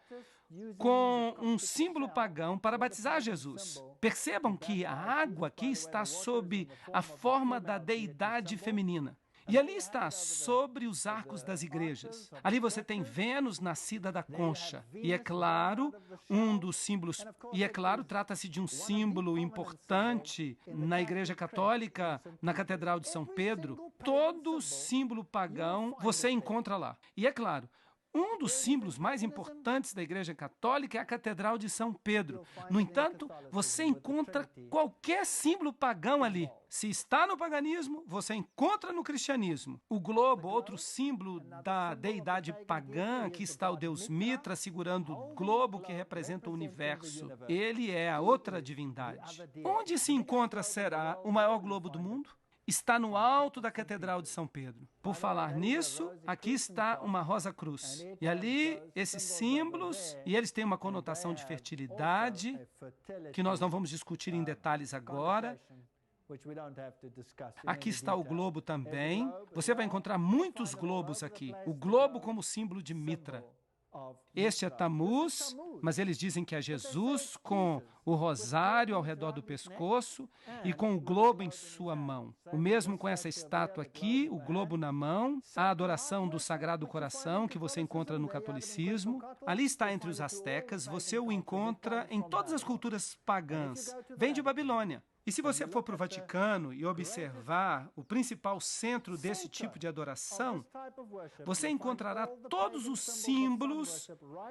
com um símbolo pagão para batizar Jesus. Percebam que a água aqui está sob a forma da deidade feminina. E ali está, sobre os arcos das igrejas. Ali você tem Vênus nascida da concha. E é claro, um dos símbolos... E é claro, trata-se de um símbolo importante na Igreja Católica, na Catedral de São Pedro. Todo símbolo pagão você encontra lá. E é claro, um dos símbolos mais importantes da Igreja Católica é a Catedral de São Pedro. No entanto, você encontra qualquer símbolo pagão ali. Se está no paganismo, você encontra no cristianismo. O globo, outro símbolo da deidade pagã, aqui está o deus Mitra segurando o globo que representa o universo. Ele é a outra divindade. Onde se encontra, será, o maior globo do mundo? Está no alto da Catedral de São Pedro. Por falar nisso, aqui está uma rosa cruz. E ali, esses símbolos, e eles têm uma conotação de fertilidade, que nós não vamos discutir em detalhes agora. Aqui está o globo também. Você vai encontrar muitos globos aqui. O globo como símbolo de Mitra. Este é Tammuz, mas eles dizem que é Jesus com o rosário ao redor do pescoço e com o globo em sua mão. O mesmo com essa estátua aqui, o globo na mão, a adoração do Sagrado Coração que você encontra no catolicismo. Ali está entre os astecas, você o encontra em todas as culturas pagãs. Vem de Babilônia. E se você for para o Vaticano e observar o principal centro desse tipo de adoração, você encontrará todos os símbolos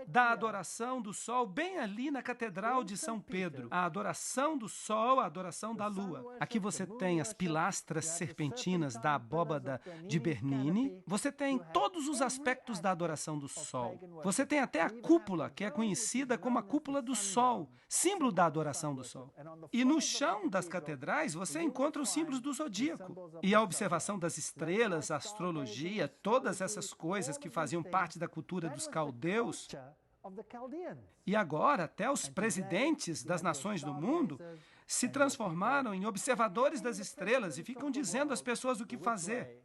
da adoração do sol bem ali na Catedral de São Pedro. A adoração do sol, a adoração da lua. Aqui você tem as pilastras serpentinas da abóbada de Bernini. Você tem todos os aspectos da adoração do sol. Você tem até a cúpula, que é conhecida como a cúpula do sol, símbolo da adoração do sol. E no chão das catedrais você encontra os símbolos do zodíaco. E a observação das estrelas, a astrologia, todas essas coisas que faziam parte da cultura dos caldeus. E agora, até os presidentes das nações do mundo se transformaram em observadores das estrelas e ficam dizendo às pessoas o que fazer.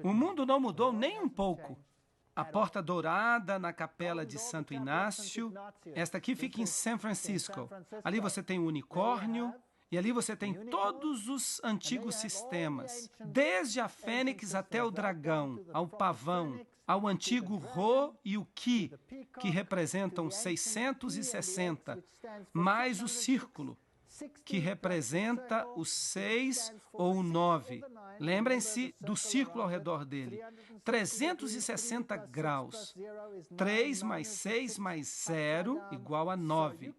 O mundo não mudou nem um pouco. A Porta Dourada na Capela de Santo Inácio, esta aqui fica em São Francisco. Ali você tem o unicórnio, e ali você tem todos os antigos sistemas, desde a fênix até o dragão, ao pavão, ao antigo Rho e o Ki, que representam 660, mais o círculo, que representa o 6 ou o 9. Lembrem-se do círculo ao redor dele. 360 graus. 3 mais 6 mais 0 igual a 9.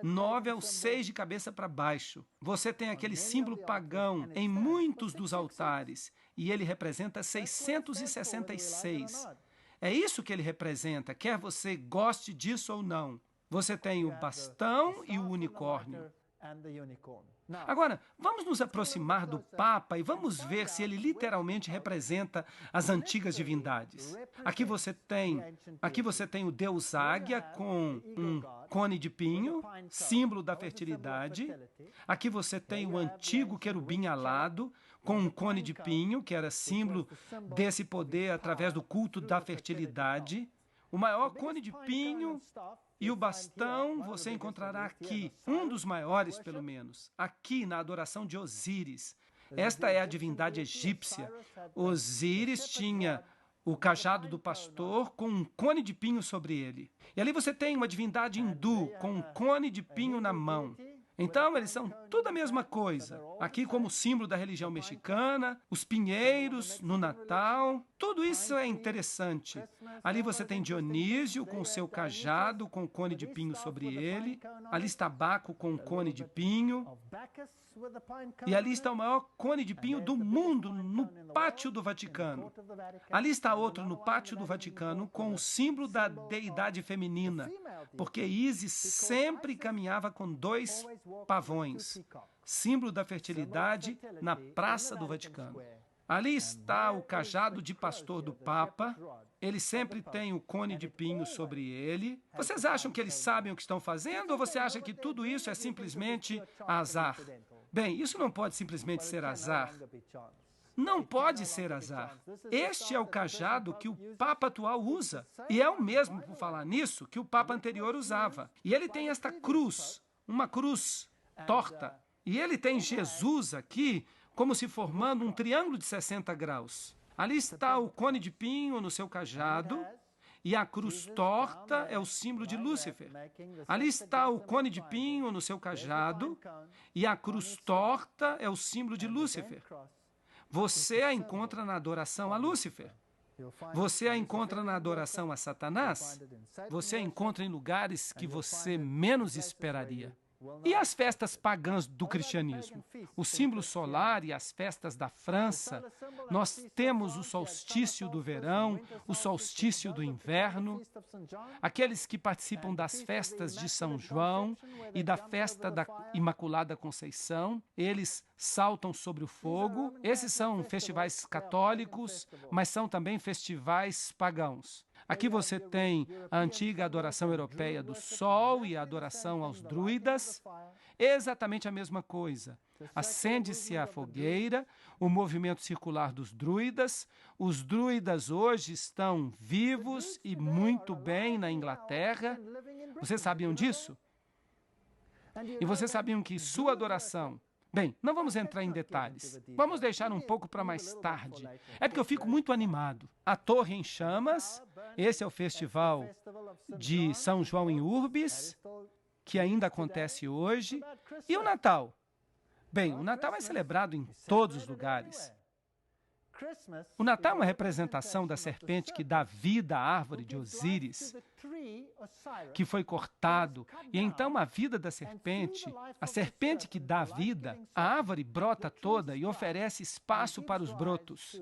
9 é o 6 de cabeça para baixo. Você tem aquele símbolo pagão em muitos dos altares, e ele representa 666. É isso que ele representa, quer você goste disso ou não. Você tem o bastão e o unicórnio. Agora, vamos nos aproximar do Papa e vamos ver se ele literalmente representa as antigas divindades. Aqui você tem o Deus Águia com um cone de pinho, símbolo da fertilidade. Aqui você tem o antigo querubim alado com um cone de pinho, que era símbolo desse poder através do culto da fertilidade. O maior cone de pinho e o bastão você encontrará aqui, um dos maiores pelo menos, aqui na adoração de Osíris. Esta é a divindade egípcia. Osíris tinha o cajado do pastor com um cone de pinho sobre ele. E ali você tem uma divindade hindu com um cone de pinho na mão. Então, eles são tudo a mesma coisa. Aqui, como símbolo da religião mexicana, os pinheiros no Natal, tudo isso é interessante. Ali você tem Dionísio com o seu cajado, com o cone de pinho sobre ele. Ali está Baco com o cone de pinho. E ali está o maior cone de pinho do mundo, no pátio do Vaticano. Ali está outro no pátio do Vaticano com o símbolo da deidade feminina, porque Ísis sempre caminhava com 2 pavões, símbolo da fertilidade na Praça do Vaticano. Ali está o cajado de pastor do Papa. Ele sempre tem o cone de pinho sobre ele. Vocês acham que eles sabem o que estão fazendo ou você acha que tudo isso é simplesmente azar? Bem, isso não pode simplesmente ser azar. Não pode ser azar. Este é o cajado que o Papa atual usa. E é o mesmo, por falar nisso, que o Papa anterior usava. E ele tem esta cruz, uma cruz torta. E ele tem Jesus aqui como se formando um triângulo de 60 graus. Ali está o cone de pinho no seu cajado, e a cruz torta é o símbolo de Lúcifer. Ali está o cone de pinho no seu cajado, e a cruz torta é o símbolo de Lúcifer. Você a encontra na adoração a Lúcifer. Você a encontra na adoração a Satanás. Você a encontra em lugares que você menos esperaria. E as festas pagãs do cristianismo? O símbolo solar e as festas da França. Nós temos o solstício do verão, o solstício do inverno. Aqueles que participam das festas de São João e da festa da Imaculada Conceição, eles saltam sobre o fogo. Esses são festivais católicos, mas são também festivais pagãos. Aqui você tem a antiga adoração europeia do sol e a adoração aos druidas. Exatamente a mesma coisa. Acende-se a fogueira, o movimento circular dos druidas. Os druidas hoje estão vivos e muito bem na Inglaterra. Vocês sabiam disso? E vocês sabiam que sua adoração... Bem, não vamos entrar em detalhes. Vamos deixar um pouco para mais tarde. É porque eu fico muito animado. A Torre em Chamas, esse é o festival de São João em Urbis, que ainda acontece hoje. E o Natal? Bem, o Natal é celebrado em todos os lugares. O Natal é uma representação da serpente que dá vida à árvore de Osíris, que foi cortado, e então a vida da serpente, a serpente que dá vida, a árvore brota toda e oferece espaço para os brotos.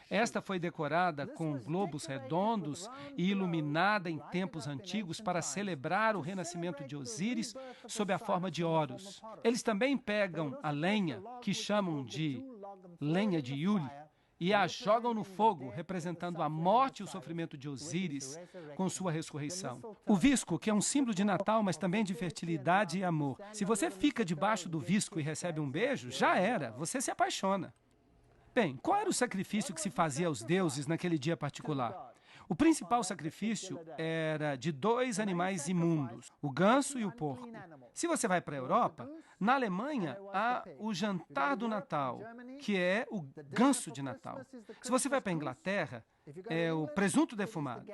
Esta foi decorada com globos redondos e iluminada em tempos antigos para celebrar o renascimento de Osíris sob a forma de Horus. Eles também pegam a lenha, que chamam de lenha de Yule, e a jogam no fogo, representando a morte e o sofrimento de Osíris com sua ressurreição. O visco, que é um símbolo de Natal, mas também de fertilidade e amor. Se você fica debaixo do visco e recebe um beijo, já era, você se apaixona. Bem, qual era o sacrifício que se fazia aos deuses naquele dia particular? O principal sacrifício era de 2 animais imundos, o ganso e o porco. Se você vai para a Europa, na Alemanha há o jantar do Natal, que é o ganso de Natal. Se você vai para a Inglaterra, é o presunto defumado.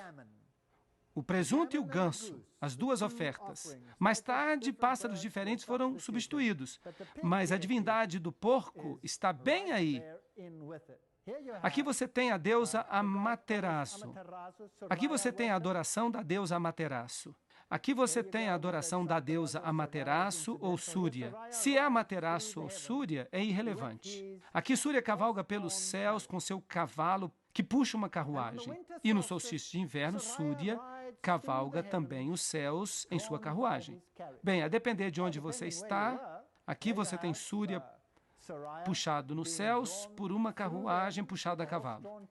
O presunto e o ganso, as duas ofertas. Mais tarde, pássaros diferentes foram substituídos, mas a divindade do porco está bem aí. Aqui você tem a deusa Amaterasu. Aqui você tem a adoração da deusa Amaterasu. Aqui você tem a adoração da deusa Amaterasu ou Súria. Se é Amaterasu ou Súria, é irrelevante. Aqui Súria cavalga pelos céus com seu cavalo que puxa uma carruagem. E no solstício de inverno, Súria cavalga também os céus em sua carruagem. Bem, a depender de onde você está, aqui você tem Súria puxado nos céus por uma carruagem puxada a cavalo.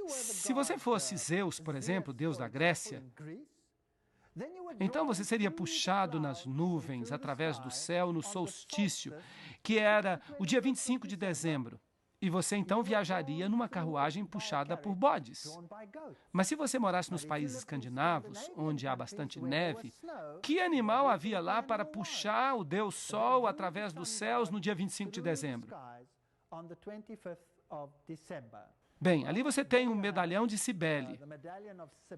Se você fosse Zeus, por exemplo, deus da Grécia, então você seria puxado nas nuvens através do céu no solstício, que era o dia 25 de dezembro. E você então viajaria numa carruagem puxada por bodes. Mas se você morasse nos países escandinavos, onde há bastante neve, que animal havia lá para puxar o Deus Sol através dos céus no dia 25 de dezembro? Bem, ali você tem um medalhão de Cibele.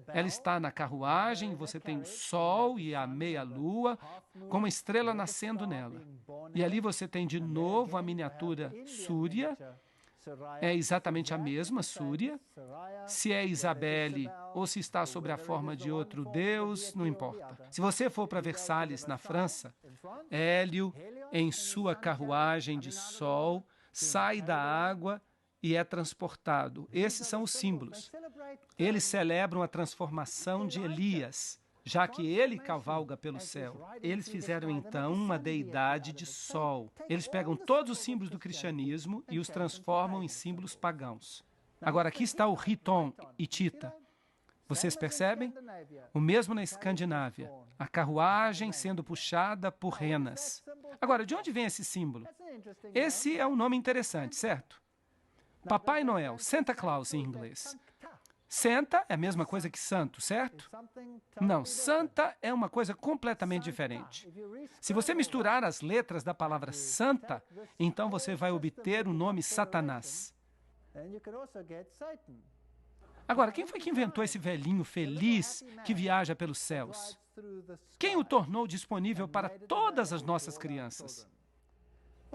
Ela está na carruagem, você tem o sol e a meia-lua, com uma estrela nascendo nela. E ali você tem de novo a miniatura Súria. É exatamente a mesma Súria. Se é Isabelle ou se está sobre a forma de outro deus, não importa. Se você for para Versalhes, na França, Hélio, em sua carruagem de sol, sai da água e é transportado. Esses são os símbolos. Eles celebram a transformação de Elias, já que ele cavalga pelo céu. Eles fizeram, então, uma deidade de sol. Eles pegam todos os símbolos do cristianismo e os transformam em símbolos pagãos. Agora, aqui está o Riton e Tita. Vocês percebem? O mesmo na Escandinávia. A carruagem sendo puxada por renas. Agora, de onde vem esse símbolo? Esse é um nome interessante, certo? Papai Noel, Santa Claus em inglês. Santa é a mesma coisa que santo, certo? Não, santa é uma coisa completamente diferente. Se você misturar as letras da palavra santa, então você vai obter o nome Satanás. Agora, quem foi que inventou esse velhinho feliz que viaja pelos céus? Quem o tornou disponível para todas as nossas crianças?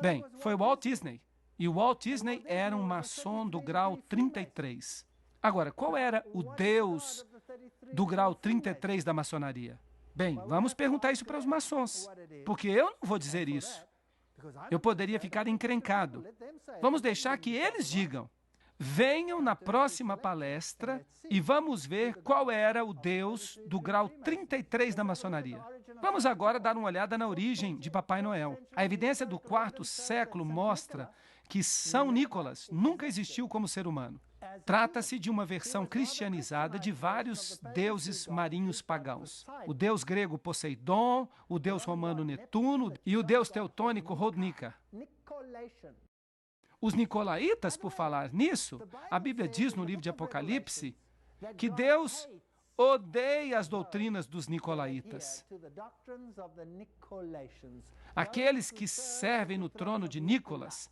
Bem, foi o Walt Disney. E o Walt Disney era um maçom do grau 33. Agora, qual era o Deus do grau 33 da maçonaria? Bem, vamos perguntar isso para os maçons, porque eu não vou dizer isso. Eu poderia ficar encrencado. Vamos deixar que eles digam. Venham na próxima palestra e vamos ver qual era o Deus do grau 33 da maçonaria. Vamos agora dar uma olhada na origem de Papai Noel. A evidência do 4º século mostra que São Nicolas nunca existiu como ser humano. Trata-se de uma versão cristianizada de vários deuses marinhos pagãos. O deus grego Poseidon, o deus romano Netuno e o deus teutônico Rodnica. Os nicolaítas, por falar nisso, a Bíblia diz no livro de Apocalipse que Deus odeia as doutrinas dos nicolaítas. Aqueles que servem no trono de Nicolas.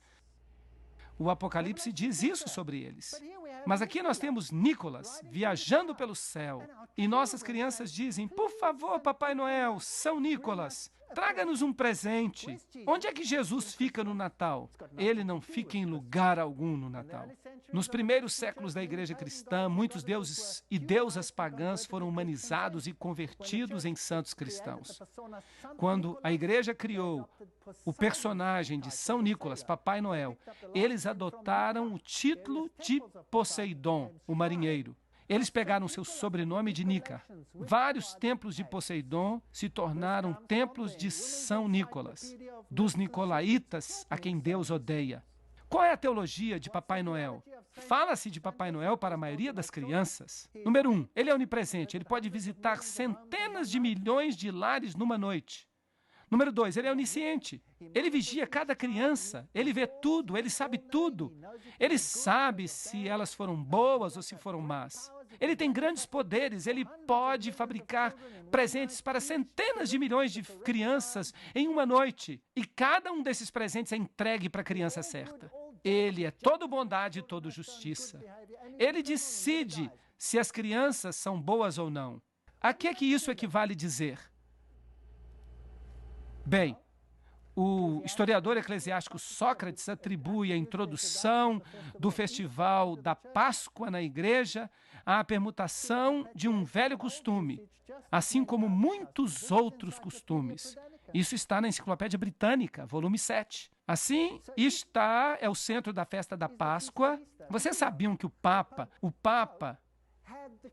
O Apocalipse diz isso sobre eles. Mas aqui nós temos Nicolas viajando pelo céu. E nossas crianças dizem, por favor, Papai Noel, São Nicolas, traga-nos um presente. Onde é que Jesus fica no Natal? Ele não fica em lugar algum no Natal. Nos primeiros séculos da igreja cristã, muitos deuses e deusas pagãs foram humanizados e convertidos em santos cristãos. Quando a igreja criou o personagem de São Nicolas, Papai Noel, eles adotaram o título de Poseidon, o marinheiro. Eles pegaram seu sobrenome de Nícar. Vários templos de Poseidon se tornaram templos de São Nicolas, dos nicolaítas, a quem Deus odeia. Qual é a teologia de Papai Noel? Fala-se de Papai Noel para a maioria das crianças. Número 1, ele é onipresente, ele pode visitar centenas de milhões de lares numa noite. Número 2, ele é onisciente. Ele vigia cada criança, ele vê tudo, ele sabe tudo. Ele sabe se elas foram boas ou se foram más. Ele tem grandes poderes, ele pode fabricar presentes para centenas de milhões de crianças em uma noite. E cada um desses presentes é entregue para a criança certa. Ele é todo bondade e todo justiça. Ele decide se as crianças são boas ou não. A que é que isso equivale dizer? Bem, o historiador eclesiástico Sócrates atribui a introdução do festival da Páscoa na igreja à permutação de um velho costume, assim como muitos outros costumes. Isso está na Enciclopédia Britânica, volume 7. Assim, é o centro da festa da Páscoa. Vocês sabiam que o Papa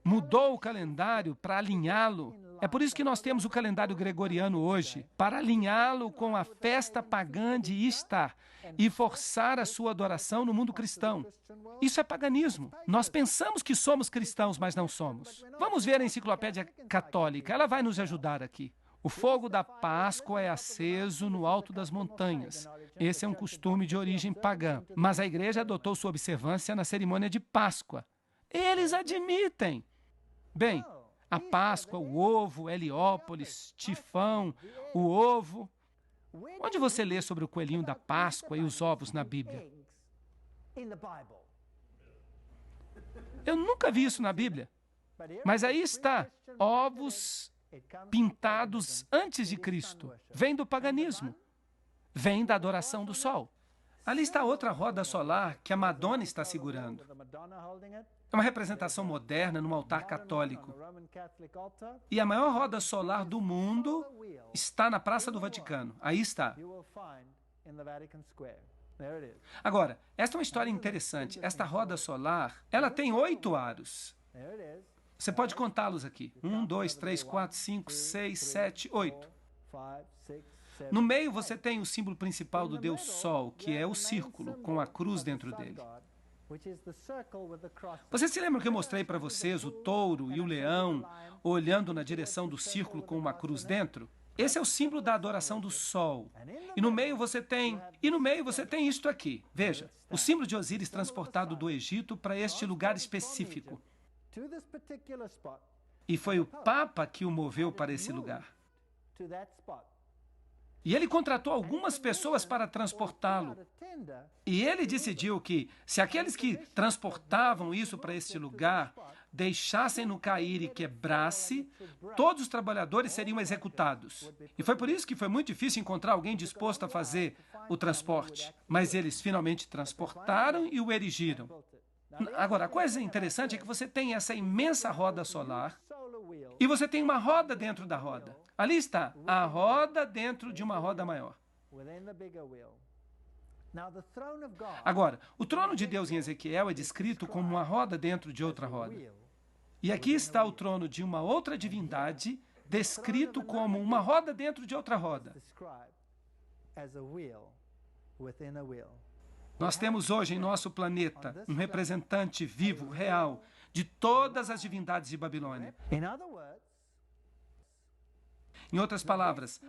mudou o calendário para alinhá-lo? É por isso que nós temos o calendário gregoriano hoje, para alinhá-lo com a festa pagã de Istar e forçar a sua adoração no mundo cristão. Isso é paganismo. Nós pensamos que somos cristãos, mas não somos. Vamos ver a Enciclopédia Católica, ela vai nos ajudar aqui. O fogo da Páscoa é aceso no alto das montanhas. Esse é um costume de origem pagã, mas a igreja adotou sua observância na cerimônia de Páscoa. Eles admitem. Bem, a Páscoa, o ovo, Heliópolis, Tifão, o ovo. Onde você lê sobre o coelhinho da Páscoa e os ovos na Bíblia? Eu nunca vi isso na Bíblia. Mas aí está, ovos pintados antes de Cristo. Vem do paganismo. Vem da adoração do sol. Ali está outra roda solar que a Madonna está segurando. É uma representação moderna num altar católico. E a maior roda solar do mundo está na Praça do Vaticano. Aí está. Agora, esta é uma história interessante. Esta roda solar, ela tem 8 aros. Você pode contá-los aqui. 1, 2, 3, 4, 5, 6, 7, 8. No meio você tem o símbolo principal do Deus Sol, que é o círculo, com a cruz dentro dele. Vocês se lembram que eu mostrei para vocês o touro e o leão olhando na direção do círculo com uma cruz dentro? Esse é o símbolo da adoração do sol. E no meio você tem isto aqui. Veja, o símbolo de Osíris transportado do Egito para este lugar específico. E foi o Papa que o moveu para esse lugar. E ele contratou algumas pessoas para transportá-lo. E ele decidiu que, se aqueles que transportavam isso para este lugar deixassem-no cair e quebrasse, todos os trabalhadores seriam executados. E foi por isso que foi muito difícil encontrar alguém disposto a fazer o transporte. Mas eles finalmente transportaram e o erigiram. Agora, a coisa interessante é que você tem essa imensa roda solar e você tem uma roda dentro da roda. Ali está, a roda dentro de uma roda maior. Agora, o trono de Deus em Ezequiel é descrito como uma roda dentro de outra roda. E aqui está o trono de uma outra divindade, descrito como uma roda dentro de outra roda. Nós temos hoje em nosso planeta um representante vivo, real, de todas as divindades de Babilônia. Em outras palavras,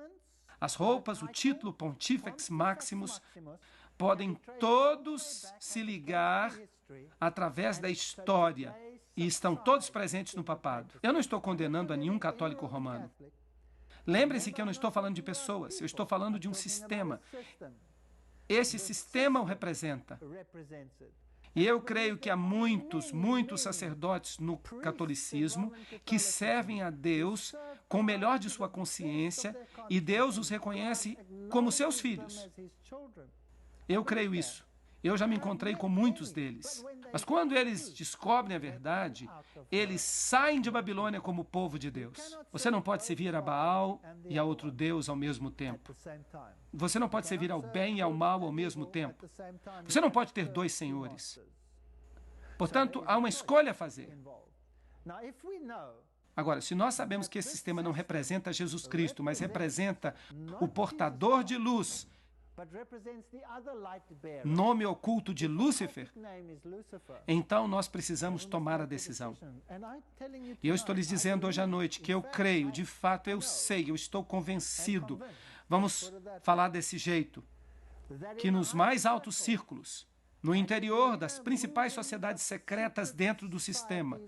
as roupas, o título Pontifex Maximus, podem todos se ligar através da história e estão todos presentes no papado. Eu não estou condenando a nenhum católico romano. Lembrem-se que eu não estou falando de pessoas, eu estou falando de um sistema. Esse sistema o representa. E eu creio que há muitos sacerdotes no catolicismo que servem a Deus com o melhor de sua consciência e Deus os reconhece como seus filhos. Eu creio isso. Eu já me encontrei com muitos deles. Mas quando eles descobrem a verdade, eles saem de Babilônia como povo de Deus. Você não pode servir a Baal e a outro Deus ao mesmo tempo. Você não pode servir ao bem e ao mal ao mesmo tempo. Você não pode ter dois senhores. Portanto, há uma escolha a fazer. Agora, se nós sabemos que esse sistema não representa Jesus Cristo, mas representa o portador de luz, nome oculto de Lúcifer, então nós precisamos tomar a decisão. E eu estou lhes dizendo hoje à noite que eu creio, de fato eu sei, eu estou convencido. Vamos falar desse jeito, que nos mais altos círculos, no interior das principais sociedades secretas dentro do sistema,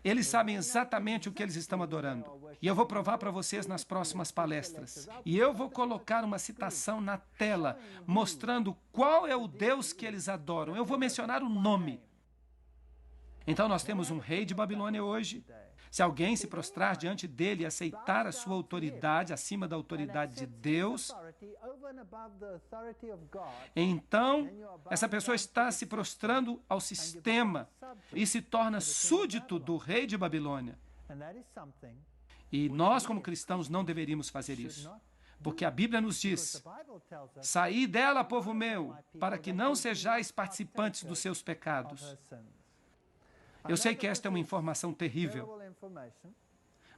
eles sabem exatamente o que eles estão adorando. E eu vou provar para vocês nas próximas palestras. E eu vou colocar uma citação na tela, mostrando qual é o Deus que eles adoram. Eu vou mencionar o nome. Então nós temos um rei de Babilônia hoje. Se alguém se prostrar diante dele e aceitar a sua autoridade acima da autoridade de Deus, então essa pessoa está se prostrando ao sistema e se torna súdito do rei de Babilônia. E nós, como cristãos, não deveríamos fazer isso. Porque a Bíblia nos diz: saí dela, povo meu, para que não sejais participantes dos seus pecados. Eu sei que esta é uma informação terrível,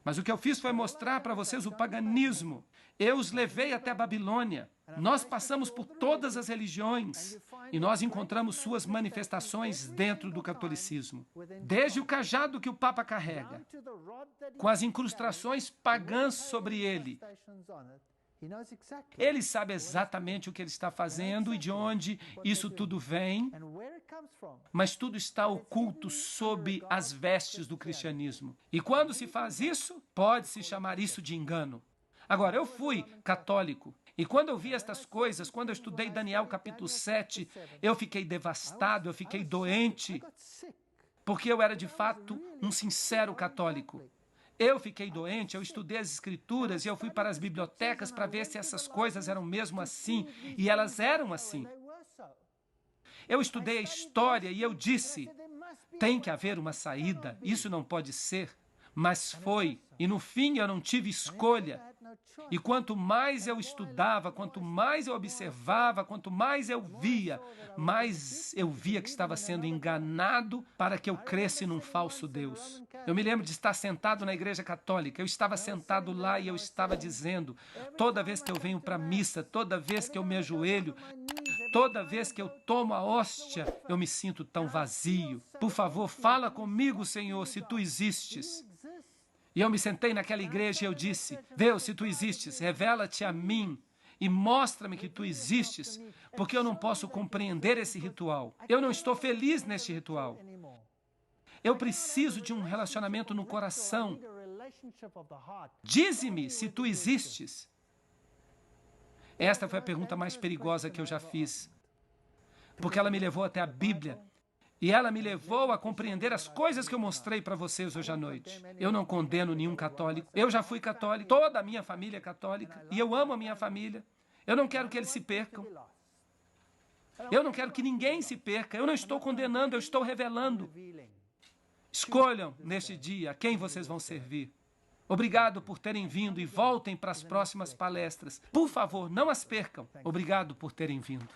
mas o que eu fiz foi mostrar para vocês o paganismo. Eu os levei até a Babilônia. Nós passamos por todas as religiões e nós encontramos suas manifestações dentro do catolicismo. Desde o cajado que o Papa carrega, com as incrustações pagãs sobre ele. Ele sabe exatamente o que ele está fazendo e de onde isso tudo vem, mas tudo está oculto sob as vestes do cristianismo. E quando se faz isso, pode-se chamar isso de engano. Agora, eu fui católico, e quando eu vi estas coisas, quando eu estudei Daniel capítulo 7, eu fiquei devastado, eu fiquei doente, porque eu era de fato um sincero católico. Eu fiquei doente, eu estudei as escrituras e eu fui para as bibliotecas para ver se essas coisas eram mesmo assim, e elas eram assim. Eu estudei a história e eu disse, tem que haver uma saída, isso não pode ser, mas foi, e no fim eu não tive escolha. E quanto mais eu estudava, quanto mais eu observava, quanto mais eu via que estava sendo enganado para que eu cresce num falso Deus. Eu me lembro de estar sentado na igreja católica, eu estava sentado lá e eu estava dizendo, toda vez que eu venho para a missa, toda vez que eu me ajoelho, toda vez que eu tomo a hóstia, eu me sinto tão vazio. Por favor, fala comigo, Senhor, se tu existes. E eu me sentei naquela igreja e eu disse, Deus, se tu existes, revela-te a mim e mostra-me que tu existes, porque eu não posso compreender esse ritual. Eu não estou feliz neste ritual. Eu preciso de um relacionamento no coração. Dize-me se tu existes. Esta foi a pergunta mais perigosa que eu já fiz, porque ela me levou até a Bíblia. E ela me levou a compreender as coisas que eu mostrei para vocês hoje à noite. Eu não condeno nenhum católico. Eu já fui católico, toda a minha família é católica, e eu amo a minha família. Eu não quero que eles se percam. Eu não quero que ninguém se perca. Eu não estou condenando, eu estou revelando. Escolham neste dia a quem vocês vão servir. Obrigado por terem vindo e voltem para as próximas palestras. Por favor, não as percam. Obrigado por terem vindo.